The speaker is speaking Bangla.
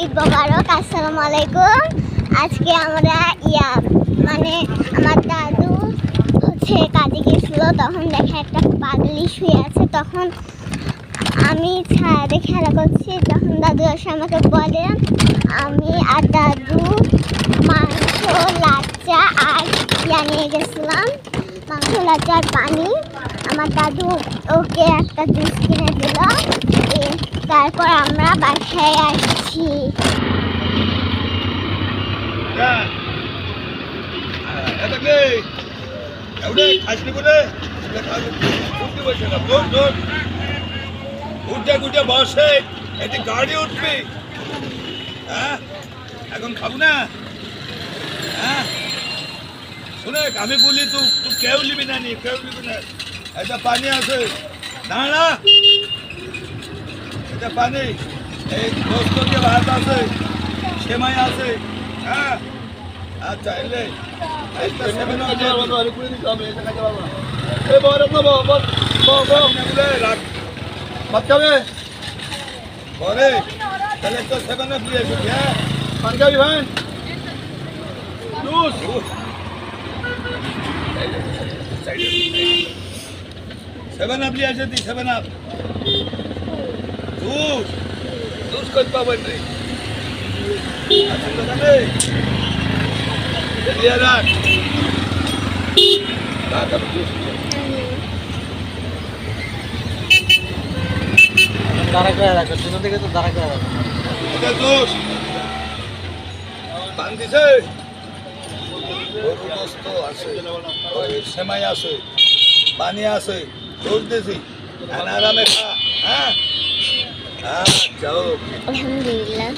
ঈদ মোবারক। আসসালামু আলাইকুম। আজকে আমরা মানে আমার দাদু কাজে গেছিল, তখন দেখে একটা পাগলি শুয়ে আছে। তখন আমি ছাদে খেলা করছি, তখন দাদু এসে আমাকে বলে আমি আর দাদু মাংস, লাচ্চা আর নিয়ে গেছিলাম, মাংস, লাচ্চা আর পানি। আমার দাদু ওকে একটা জুস কিনে দিল। তারপর আমরা বাসায় আসছি। বসে একটি গাড়ি উঠবে। হ্যাঁ, এখন খাবো না। হ্যাঁ, শুনে আমি বলি তুই কেউ নিবি না, কেউ নিবি না। এটা পানি আছে, দাঁড়া। এটা পানি, এই দোস্তকে ভাত আছে, সেমাই আছে। হ্যাঁ, আচ্ছা, এলে পরে তাহলে তো সেখানে ফিরে এসেছি। হ্যাঁ, পাঞ্জাবি ভাই সেভেন আপ নিয়ে আসে, সেভেন আপ জুস করতে পাবেন রে। দাঁড়া করে রাখো, দুটো দিকে তো দাঁড়া করে রাখো। সেমাই আছে, পানি আছে, জোর দিছি, আরামে খা। হ্যাঁ, যাও। আলহামদুলিল্লাহ।